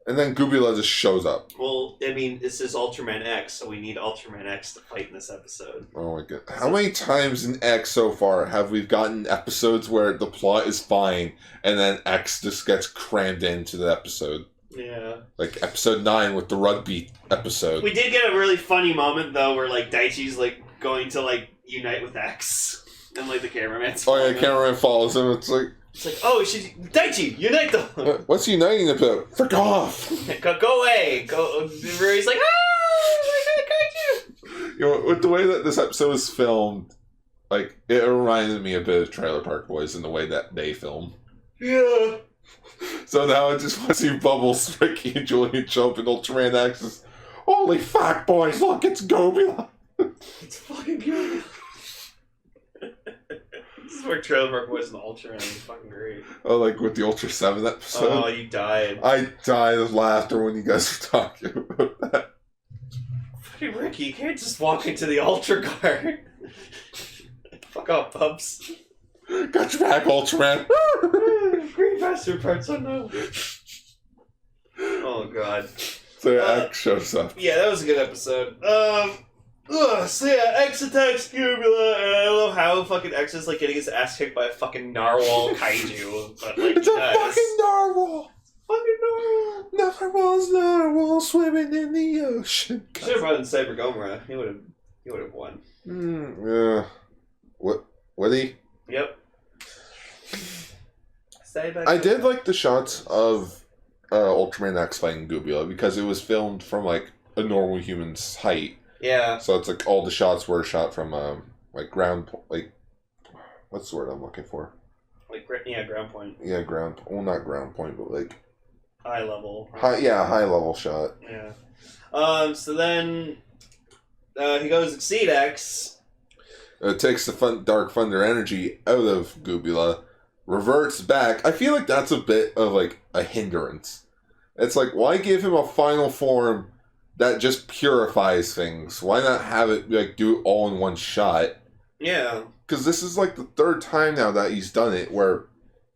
And then Gubila just shows up. Well, I mean, this is Ultraman X, so we need Ultraman X to fight in this episode. Oh my god. How many times in X so far have we gotten episodes where the plot is fine and then X just gets crammed into the episode? Yeah. Like episode 9 with the rugby episode. We did get a really funny moment, though, where like Daichi's like going to like unite with X. And like the cameraman's the cameraman follows him. It's like, oh, Daichi, unite them! What's uniting about? Frick off! Go away! He's like, Kaiju! You know, with the way that this episode was filmed, like, it reminded me a bit of Trailer Park Boys in the way that they film. Yeah. So now I just want to see Bubbles, Ricky, and Julian show up in Ultraman X. Holy fuck, boys, look, it's Gobula! It's fucking Gobula. This is where Trailer Park Boys and Ultraman is fucking great. Oh, like with the Ultra 7 episode? Oh, you died. I died of laughter when you guys were talking about that. Fucking Ricky, you can't just walk into the Ultra Guard. Fuck off, Bubs. Got your back, Ultraman. Green bastard parts unknown. Oh, God. So X shows up. Yeah, that was a good episode. So yeah, X attacks Gubula, and I love how fucking X is like getting his ass kicked by a fucking narwhal kaiju. But like, it's a fucking narwhal! Fucking narwhal! Narwhal swimming in the ocean. Should have brought in Cyber Gomera. He would have won. Yeah. What? Would he? Yep. I did like the shots of Ultraman X fighting Gubula because it was filmed from like a normal human's height. Yeah. So it's like all the shots were shot from like ground, like what's the word I'm looking for? Like ground point. Yeah, ground. Well, not ground point, but like high level. High level shot. Yeah. So then he goes to Exceed X. It takes the Dark Thunder energy out of Gubula, reverts back. I feel like that's a bit of like a hindrance. It's like, why give him a final form that just purifies things? Why not have it like do it all in one shot? Yeah. Because this is like the 3rd time now that he's done it, where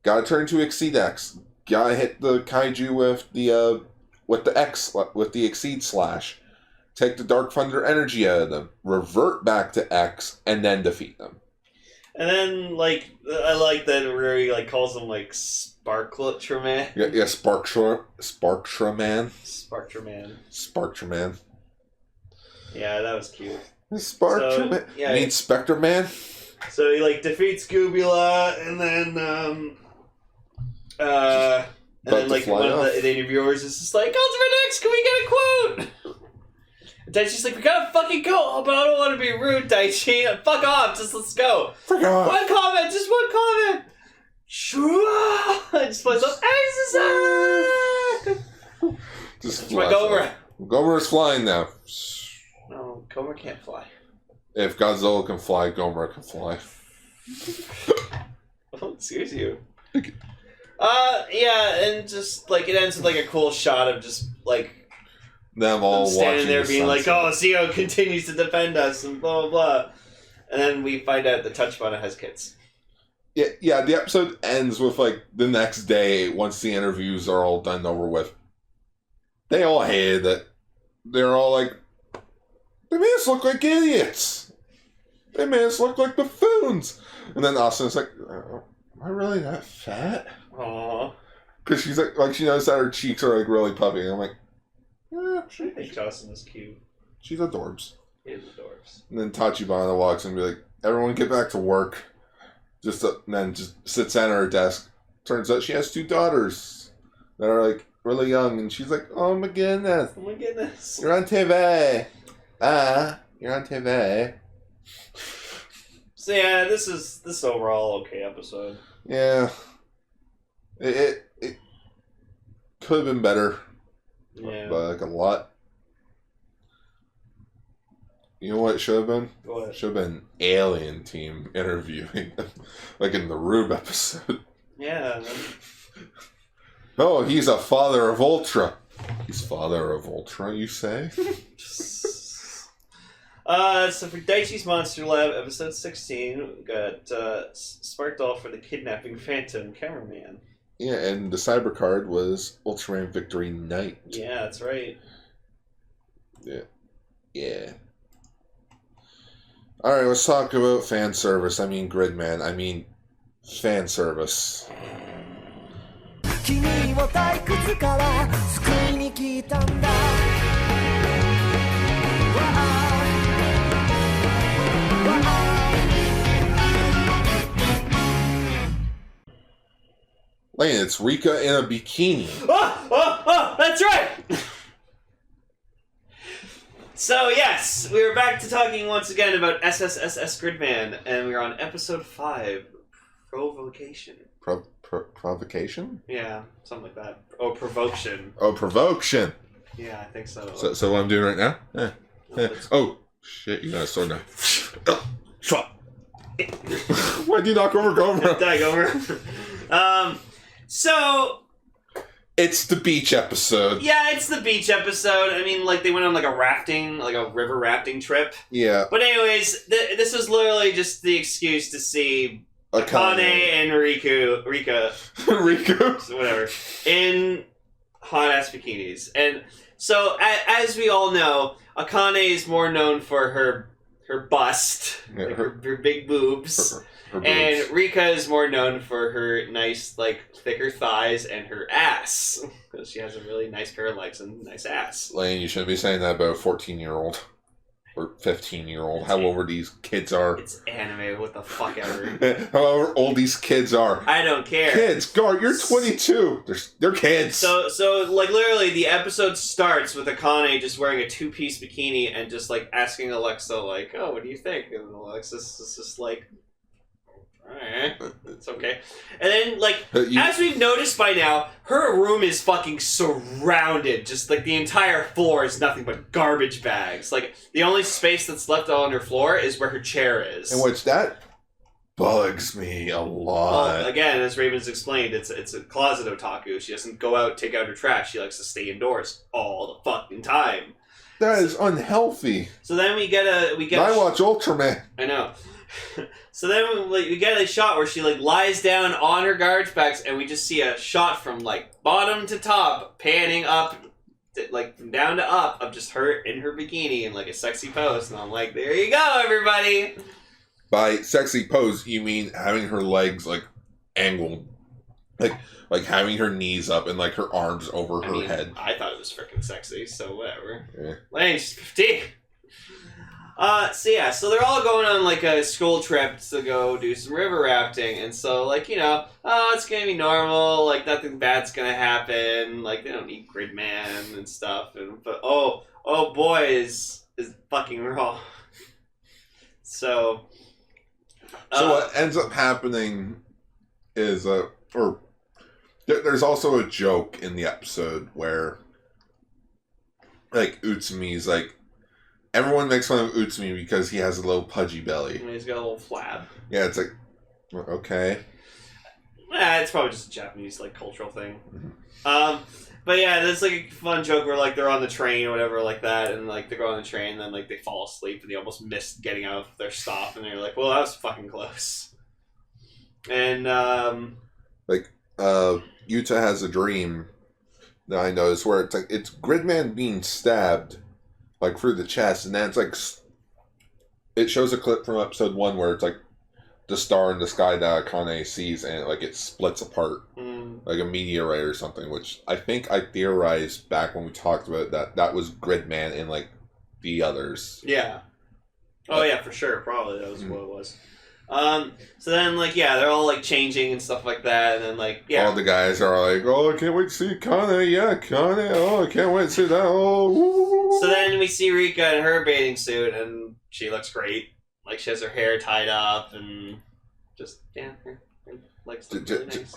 gotta turn to Exceed X, gotta hit the kaiju with the Exceed Slash, take the Dark Thunder energy out of them, revert back to X, and then defeat them. And then like I like that Ruri like calls them like Sparkletraman. Yeah, Sparktraman. Sparktraman. Sparktraman. Yeah, that was cute. Spectre-Man. Yeah, you mean Spectre-Man? So he like defeats Goobula, and then like one of the interviewers is just like, Ultraman X, can we get a quote? And Daichi's like, we gotta fucking go. Oh, but I don't want to be rude, Daichi. Fuck off, just let's go. Fuck off. One comment, just one comment. Shua! Just plays up. Just my Gomer. Gomer's flying now. No, Gomer can't fly. If Godzilla can fly, Gomer can fly. Oh, excuse you. Yeah, and just like it ends with like a cool shot of just like them all standing there the being sunset. like, "Oh, Zio continues to defend us," and blah blah blah. And then we find out the Touch Bana has kids. Yeah. The episode ends with like the next day once the interviews are all done over with. They all hated it. They're all like, "They made us look like idiots. They made us look like buffoons." And then Austin's like, "Am I really that fat?" Aww. Because she's like she knows that her cheeks are like really puffy. And I'm like, I think Justin is cute. she's adorbs. He is adorbs. And then Tachibana walks in and be like, "Everyone get back to work." And then just sits down at her desk. Turns out she has 2 daughters that are like really young. And she's like, "Oh my goodness. Oh my goodness. You're on TV. You're on TV." So yeah, this is overall okay episode. Yeah. It could have been better. Yeah. By like a lot. You know what it should have been? What? Should have been Alien Team interviewing them. Like in the Rube episode. Yeah. Oh, he's a father of Ultra. He's father of Ultra, you say? So for Daichi's Monster Lab, episode 16, we got Spark Doll for the Kidnapping Phantom Cameraman. Yeah, and the cyber card was Ultraman Victory Knight. Yeah, that's right. Yeah. Alright, let's talk about fan service. I mean Gridman. I mean fan service. 君を退屈から救いに来たんだ Lane, it's Rika in a bikini. Oh, that's right! So yes, we are back to talking once again about SSSS.GRIDMAN, and we're on episode 5, Provocation. Provocation? Yeah, something like that. Oh, Provocation. Oh, Provocation. Yeah, I think so. So what I'm doing right now? Oh, shit, you got a sword now. Why'd you knock over Gomer? Die, Gomer. So... It's the beach episode. Yeah, it's the beach episode. I mean, like, they went on, like, a river rafting trip. Yeah. But anyways, this was literally just the excuse to see Akane and Rika, whatever, in hot-ass bikinis. And so, as we all know, Akane is more known for her bust, yeah, like her big boobs. Her boobs. And Rika is more known for her nice, like, thicker thighs and her ass. Because she has a really nice pair of legs and nice ass. Lane, you shouldn't be saying that about a 14-year-old. Or 15-year-old. However these kids are. It's anime, what the fuck ever. However old these kids are. I don't care. Kids, guard, you're 22. They're kids. So like, literally, the episode starts with Akane just wearing a 2-piece bikini and just, like, asking Alexa, like, oh, what do you think? And Alexis is just like... Alright, it's okay. And then, like, as we've noticed by now, her room is fucking surrounded. Just, like, the entire floor is nothing but garbage bags. Like, the only space that's left on her floor is where her chair is. And which that bugs me a lot. Well, again, as Raven's explained, it's a closet otaku. She doesn't go out, take out her trash. She likes to stay indoors all the fucking time. That is unhealthy. So then we get I watch Ultraman. I know. So then we get a shot where she, like, lies down on her garbage bags, and we just see a shot from, like, bottom to top, panning up, like, from down to up, of just her in her bikini in, like, a sexy pose. And I'm like, there you go, everybody! By sexy pose, you mean having her legs, like, angled. Like having her knees up and, like, her arms over her head. I thought it was freaking sexy, so whatever. Yeah. Lane, she's 15. So they're all going on like a school trip to go do some river rafting, and so like it's gonna be normal, like nothing bad's gonna happen, like they don't need Gridman and stuff, but oh boy is fucking wrong. So what ends up happening is there's also a joke in the episode where like Utsumi's like. Everyone makes fun of Utsumi because he has a little pudgy belly. And he's got a little flab. Yeah, it's like, okay. It's probably just a Japanese like cultural thing. But yeah, there's like a fun joke where like they're on the train or whatever like that, and like they go on the train, and then like they fall asleep and they almost missed getting out of their stop, and they're like, well, that was fucking close. And Yuta has a dream that I noticed where it's like it's Gridman being stabbed. Like through the chest, and then it's like it shows a clip from episode 1 where it's like the star in the sky that Akane sees, and it splits apart like a meteorite or something. Which I think I theorized back when we talked about that was Gridman and like the others. Yeah. Oh yeah, for sure. Probably that was what it was. So then like they're all like changing and stuff like that, and then like all the guys are like, oh, I can't wait to see Kane. Yeah, Kane. Oh, I can't wait to see that. Oh. Woo. So then we see Rika in her bathing suit, and she looks great. Like she has her hair tied up, and just her legs look really nice.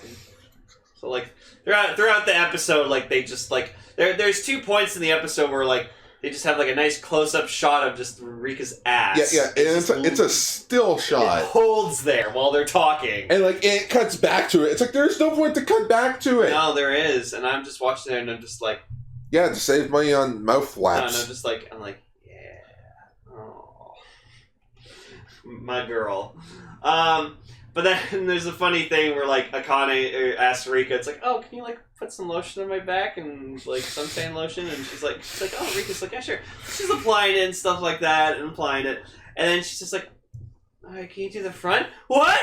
So like throughout the episode, like they just like there's 2 points in the episode where like they just have like a nice close up shot of just Rika's ass. Yeah, and it's a still shot. It holds there while they're talking, and like it cuts back to it. It's like there's no point to cut back to it. No, there is, and I'm just watching it, and I'm just like. Yeah, to save money on mouth flaps. No, I'm like, yeah, oh, my girl. But then there's a funny thing where like Akane asks Rika, it's like, oh, can you like put some lotion on my back and like suntan lotion? And she's like, oh, Rika's like, yeah, sure. She's applying it and stuff like that, and applying it, and then she's just like, all right, can you do the front? What?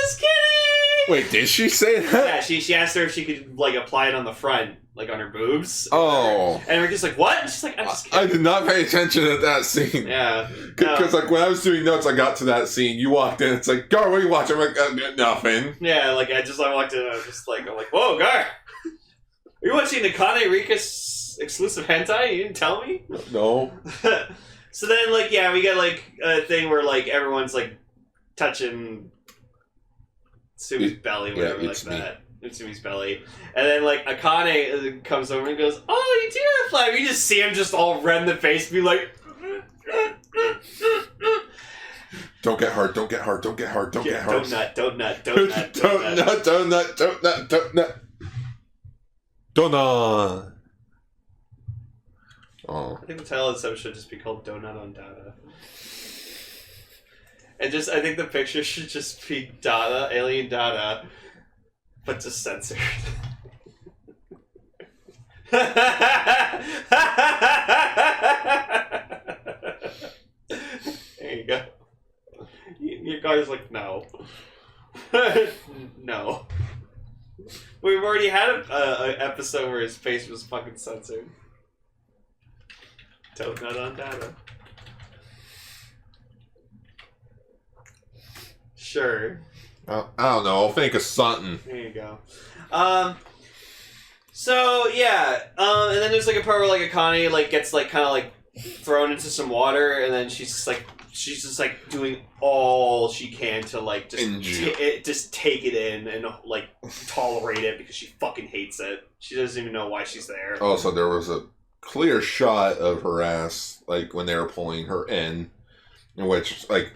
Just kidding. Wait, did she say that? Yeah, she asked her if she could like apply it on the front. Like on her boobs. Oh. And Rika's like, what? And she's like, I'm just kidding. I did not pay attention at that scene. Yeah. Because like when I was doing notes, I got to that scene. You walked in. It's like, Gar, what are you watching? I'm like, nothing. Yeah, like I walked in. And I'm like, whoa, Gar. Are you watching Akane Rika's exclusive hentai? You didn't tell me. No. So then, like, we get like a thing where like everyone's like touching Sumi's belly, whatever, like that. Utsumi's belly, and then like Akane comes over and goes, "Oh, you do have a flab." You just see him just all red in the face, be like, "Don't get hard! Don't get hard! Don't get hard! Don't get hard!" Don't nut! Don't nut! Oh. I think the title of this episode should just be called "Donut on Dada." And I think the picture should just be Dada, alien Dada. But just censored. There you go. Your guy's like, no. No. We've already had an episode where his face was fucking censored. Donut on Dada. Sure. I don't know. I'll think of something. There you go. So yeah. And then there's like a part where like Akane like gets like kind of like thrown into some water, and then she's just like doing all she can to like just take it in and like tolerate it because she fucking hates it. She doesn't even know why she's there. Oh, so there was a clear shot of her ass like when they were pulling her in which like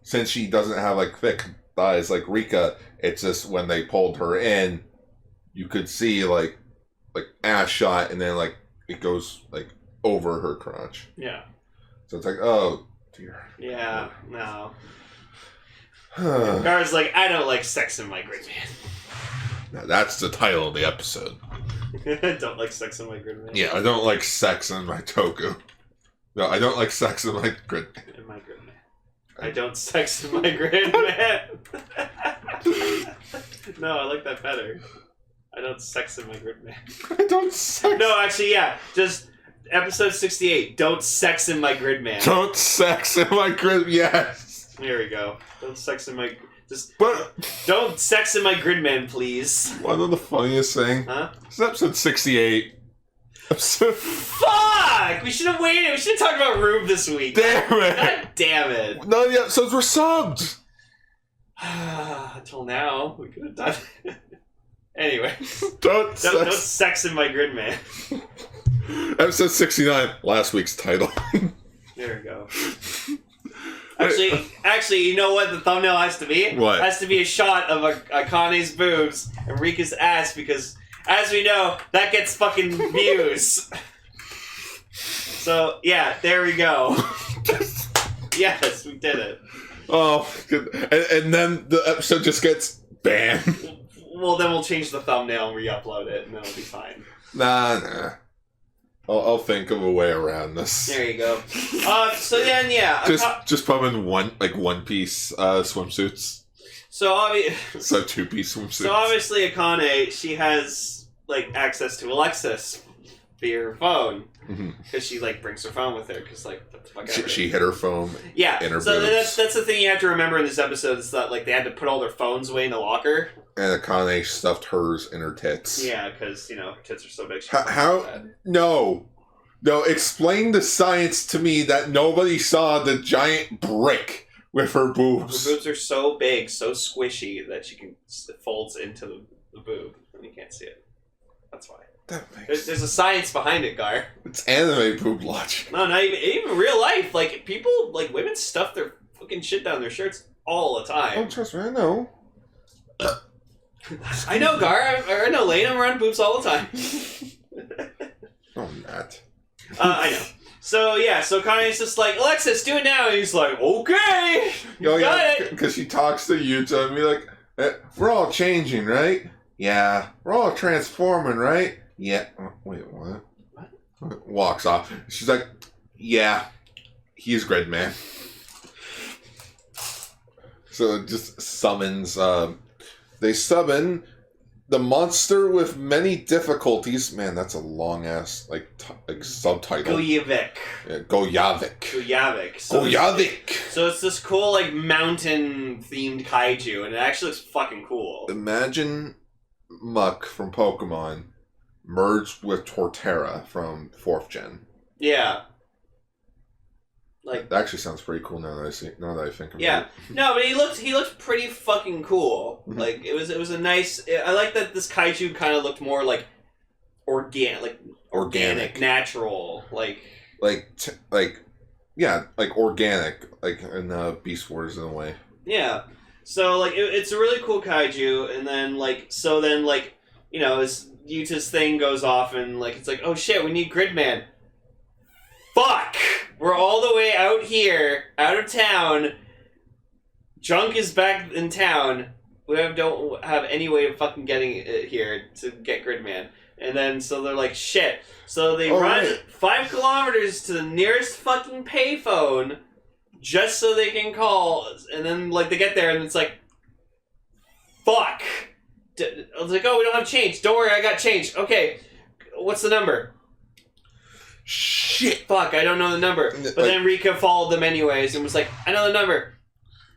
since she doesn't have like thick thighs like Rika, it's just when they pulled her in, you could see like ass shot, and then like it goes like over her crotch. Yeah. So it's like, oh dear. Yeah. No. Gar's like, I don't like sex in my Gridman. Now that's the title of the episode. Don't like sex in my Gridman. Yeah, I don't like sex in my Toku. No, I don't like sex in my Gridman. In my Gridman. I don't sex in my Gridman. No, I like that better. I don't sex in my Gridman. I don't sex. No, actually, yeah. Just Episode 68. Don't sex in my Gridman. Don't sex in my grid. Yes. There we go. Don't sex in my. But Don't sex in my Gridman, please. one of the funniest thing. Huh? This is episode 68. Fuck! We should have waited. We should have talked about Rube this week. Damn it! God damn it! None of the episodes were subbed. Until now, we could have done. Anyway, Don't don't sex in my Gridman. Episode 69. Last week's title. There we go. Actually, you know what the thumbnail has to be? What? It has to be a shot of Akane's boobs and Rika's ass because, as we know, that gets fucking views. So, yeah, there we go. Yes, we did it. Oh, good. And then the episode just gets banned. Well, then we'll change the thumbnail and re-upload it, and then it'll be fine. Nah. I'll think of a way around this. There you go. So then, yeah. Just put them in one piece swimsuits. So 2 piece swimsuits. So obviously, Akane, she has like access to Alexis via her phone because she like brings her phone with her because like what the fuck ever. She hit her phone. Yeah. In her So boobs. that's the thing you have to remember in this episode is that like they had to put all their phones away in the locker. And Akane stuffed hers in her tits. Yeah, because her tits are so big. How? No, explain the science to me that nobody saw the giant brick with her boobs. Her boobs are so big, so squishy that it folds into the boob and you can't see it. That's why. There's a science behind it, Gar. It's anime boob logic. No, not even real life. Like people, like women stuff their fucking shit down their shirts all the time. Oh, trust me, I know. I know, Gar. I know Lane. I'm around boobs all the time. Oh, Matt. I know. So yeah, so Kane's just like, Alexis, do it now. And he's like, okay, got it. Because she talks to Yuta and be like, we're all changing, right? Yeah. We're all transforming, right? Yeah. Wait, what? Walks off. She's like, yeah, he's Gridman. So it just summons, they summon the monster with many difficulties. Man, that's a long ass subtitle. Goyavik. Yeah, Goyavik. So it's this cool like mountain themed kaiju, and it actually looks fucking cool. Imagine Muck from Pokemon merged with Torterra from 4th Gen. Yeah. Like that actually sounds pretty cool now that I think about it. Yeah. No, but he looked pretty fucking cool. Mm-hmm. Like it was a nice. I like that this kaiju kind of looked more like organic, natural, like organic, like in Beast Wars in a way. Yeah. So like it's a really cool kaiju, and then as Yuta's thing goes off, and like it's like, oh shit, we need Gridman. Fuck! We're all the way out here, out of town. Junk is back in town. We don't have any way of fucking getting it here to get Gridman. And then, so they're like, shit. So they run 5 kilometers to the nearest fucking payphone just so they can call. And then, like, they get there and it's like, fuck. I was like, oh, we don't have change. Don't worry, I got change. Okay, what's the number? Shit. Fuck, I don't know the number. But then Rika followed them anyways and was like, I know the number.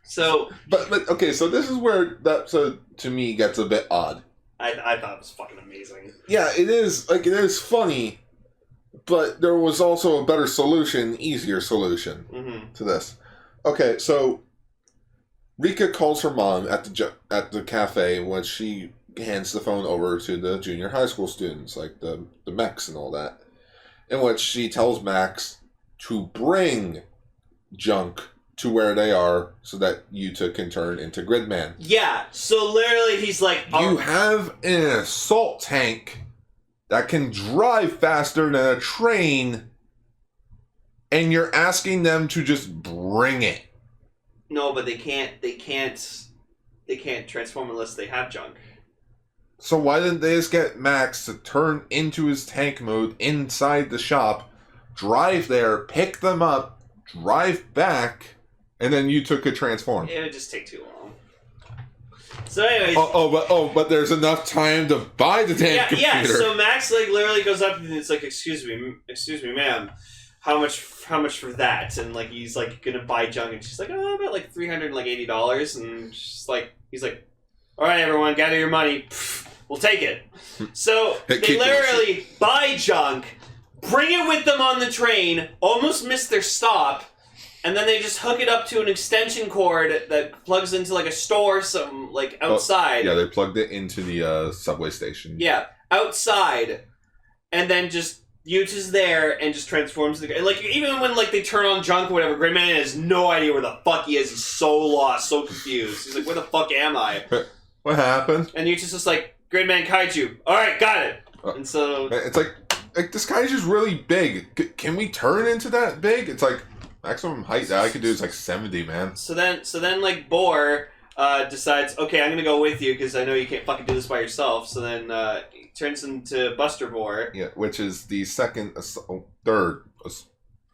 So... But okay, so this is where that, so to me, gets a bit odd. I thought it was fucking amazing. Yeah, it is, like, it is funny, but there was also a better solution, easier solution to this. Okay, so Rika calls her mom at the cafe when she hands the phone over to the junior high school students, like the mechs and all that. In which she tells Max to bring Junk to where they are so that Yuta can turn into Gridman. Yeah, so literally he's like... You have an assault tank that can drive faster than a train, and you're asking them to just bring it. No, but they can't transform unless they have Junk. So why didn't they just get Max to turn into his tank mode inside the shop, drive there, pick them up, drive back, and then Yuta could transform? It would just take too long. So anyways, but there's enough time to buy the damn computer. Yeah. So Max like literally goes up and it's like, excuse me, ma'am, how much for that? And like he's like gonna buy junk, and she's like, oh, about like $380, and she's like, he's like, all right, everyone, gather your money, we'll take it. So they literally buy junk, bring it with them on the train, almost miss their stop. And then they just hook it up to an extension cord that plugs into like a store, like outside. Yeah, they plugged it into the subway station. Yeah, outside, and then just Yucha's there and just transforms the. Like even when like they turn on junk or whatever, Gridman has no idea where the fuck he is. He's so lost, so confused. He's like, "Where the fuck am I?" What happened? And Yucha's just like, "Gridman Kaiju. All right, got it." And so it's like this Kaiju's really big. Can we turn into that big? It's like. Maximum height that I could do is like 70, man. So then, like Boar decides, okay, I'm gonna go with you because I know you can't fucking do this by yourself. So then he turns into Buster Boar. Yeah, which is the third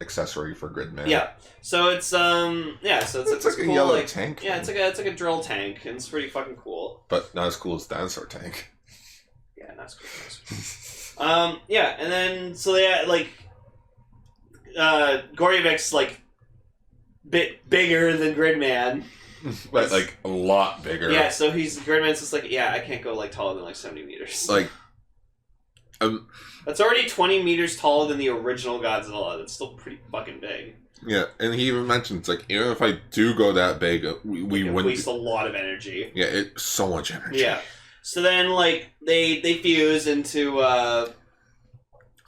accessory for Gridman. Yeah. So it's so it's like a cool, yellow tank. Yeah, it's like a drill tank, and it's pretty fucking cool. But not as cool as Dinosaur Tank. Yeah, not as cool. Yeah, and then so they like. Goryevic's like bit bigger than Gridman, but like a lot bigger. Yeah, so Gridman's just like, yeah, I can't go like taller than like 70 meters. Like, that's already 20 meters taller than the original Godzilla. That's still pretty fucking big. Yeah, and he even mentions like, even if I do go that big, we wouldn't waste a lot of energy. Yeah, it's so much energy. Yeah. So then like they fuse into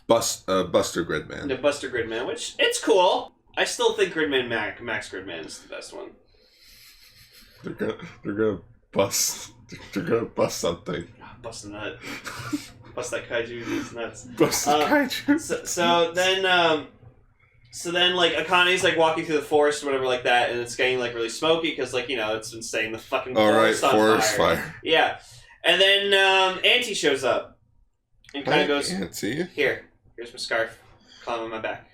Buster Gridman. The Buster Gridman, which it's cool. I still think Max Gridman is the best one. They're gonna bust something. Bust a nut. Bust that kaiju, these nuts. Bust the kaiju. So then like Akane's like walking through the forest or whatever like that, and it's getting like really smoky because like, you know, it's been setting the fucking forest on forest fire. Yeah. And then Auntie shows up and kind of goes, Auntie? Here's my scarf. Climb on my back.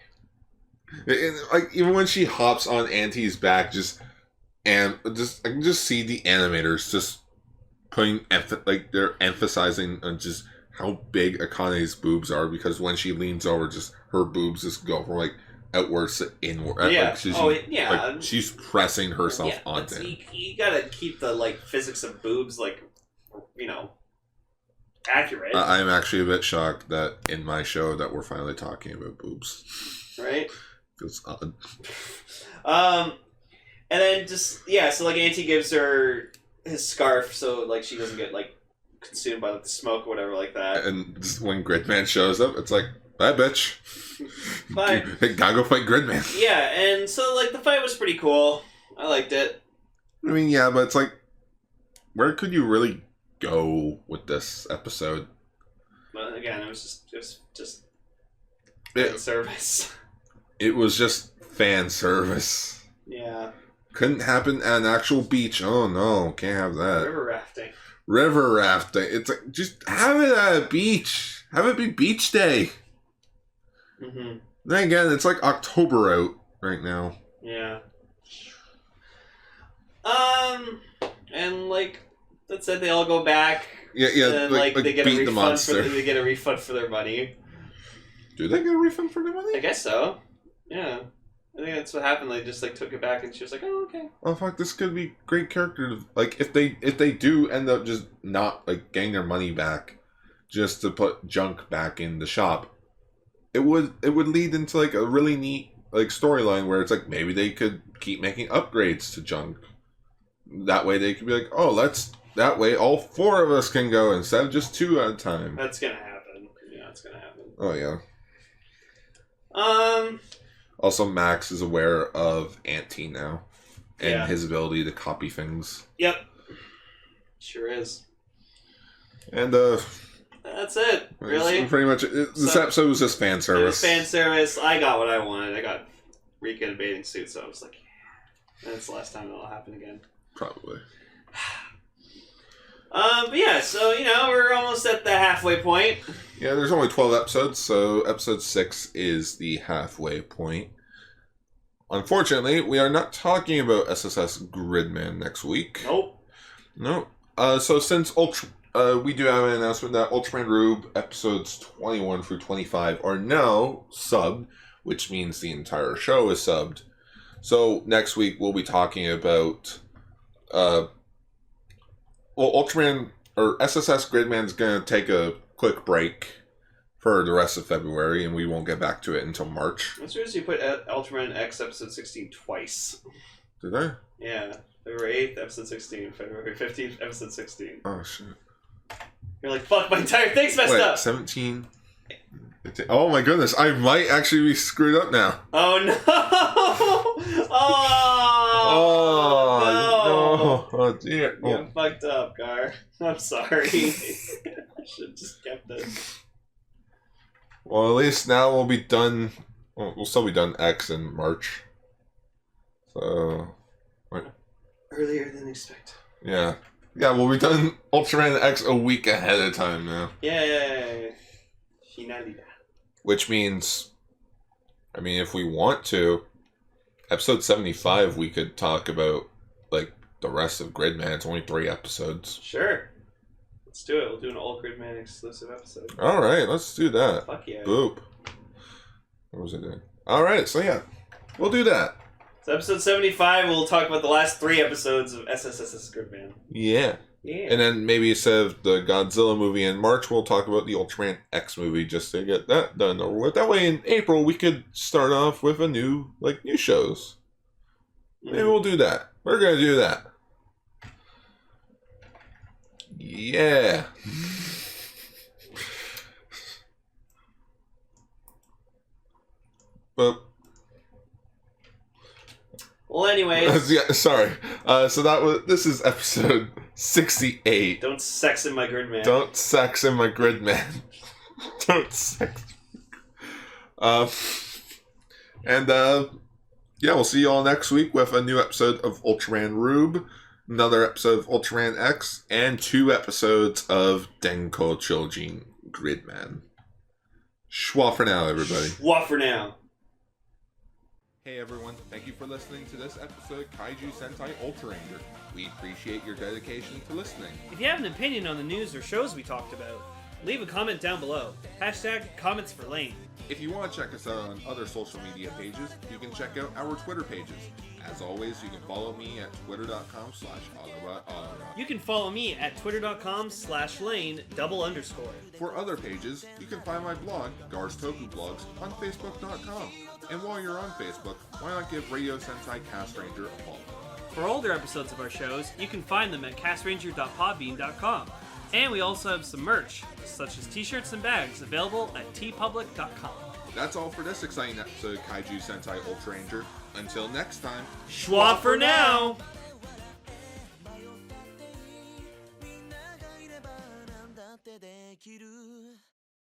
And, like, even when she hops on Auntie's back, I can just see the animators just putting they're emphasizing on just how big Akane's boobs are, because when she leans over, just her boobs just go from like outwards to inward. Yeah. Like, she's pressing herself onto him. You gotta keep the like physics of boobs like, you know, accurate. I'm actually a bit shocked that in my show that we're finally talking about boobs. Right? Feels odd. And then so like Auntie gives her his scarf so like she doesn't get like consumed by like, the smoke or whatever like that. And when Gridman shows up, it's like, bye bitch. Bye. Gotta go fight Gridman. Yeah, and so like the fight was pretty cool. I liked it. I mean, yeah, but it's like, where could you really go with this episode? But again, it was just fan service. It was just fan service. Yeah. Couldn't happen at an actual beach. Oh no, can't have that. River rafting. It's like, just have it at a beach. Have it be beach day. Mm-hmm. Then again, it's like October out right now. Yeah. And like that's it. They all go back. Yeah. And, like they get a refund they get a refund for their money. Do they get a refund for their money? I guess so. Yeah. I think that's what happened. They just like took it back, and she was like, "Oh, okay." Oh fuck! This could be great character. Like if they do end up just not like getting their money back, just to put junk back in the shop, it would lead into like a really neat like storyline where it's like maybe they could keep making upgrades to junk. That way they could be like, oh, that way all 4 of us can go instead of just 2 at a time. That's gonna happen. Yeah, it's gonna happen. Oh yeah. Also, Max is aware of Auntie now, and his ability to copy things. Yep. Sure is. And that's it. Really. Pretty much. This episode was just fan service. It was fan service. I got what I wanted. I got Rika in a bathing suit, so I was like, yeah. That's the last time it'll happen again. Probably. But yeah, so you know we're almost at the halfway point. Yeah, there's only 12 episodes, so episode 6 is the halfway point. Unfortunately, we are not talking about SSS Gridman next week. Nope. No. So since we do have an announcement that Ultraman Rube episodes 21 through 25 are now subbed, which means the entire show is subbed. So next week we'll be talking about Ultraman or SSS.GRIDMAN's gonna take a quick break for the rest of February, and we won't get back to it until March. That's weird. You put Ultraman X episode 16 twice. Did I? Yeah, February 8th, episode 16. February 15th, episode 16. Oh shit! You're like, fuck, my entire thing's messed Wait, up. 17. 15. Oh my goodness! I might actually be screwed up now. Oh no! Oh no! Oh dear! You fucked up, Gar. I'm sorry. I should have just kept it. Well, at least now we'll be done. Well, we'll still be done X in March. So, Earlier than expected. yeah, we'll be done Ultraman X a week ahead of time now. Yay! Finalidad. Which means, I mean, if we want to, episode 75 we could talk about like the rest of Gridman. It's only 3 episodes. Sure. Let's do it. We'll do an all Gridman exclusive episode. All right, let's do that. Fuck yeah. Boop. What was I doing? All right, so yeah, we'll do that. So episode 75, we'll talk about the last 3 episodes of SSSS.GRIDMAN. Yeah. Yeah. And then maybe instead of the Godzilla movie in March, we'll talk about the Ultraman X movie just to get that done over with. That way in April we could start off with a new shows. Maybe we'll do that. We're gonna do that. Yeah. But Well, anyways. yeah, sorry. So this is episode 68. Don't sex in my Gridman. Don't sex in my Gridman. Don't sex. Yeah, we'll see you all next week with a new episode of Ultraman Rube, another episode of Ultraman X, and 2 episodes of Denko Chojin Gridman. Schwa for now, everybody. Schwa for now. Hey everyone, thank you for listening to this episode of Kaiju Sentai Ultraranger. We appreciate your dedication to listening. If you have an opinion on the news or shows we talked about, leave a comment down below. #comments for Lane. If you want to check us out on other social media pages, you can check out our Twitter pages. As always, you can follow me at twitter.com/autobot. You can follow me at twitter.com/Lane_. For other pages, you can find my blog, Gar's Toku Blogs, on facebook.com. And while you're on Facebook, why not give Radio Sentai Castranger a follow? For older episodes of our shows, you can find them at castranger.podbean.com. And we also have some merch, such as t-shirts and bags, available at tpublic.com. That's all for this exciting episode of Kaiju Sentai Ultraranger. Until next time, Schwa for now! できる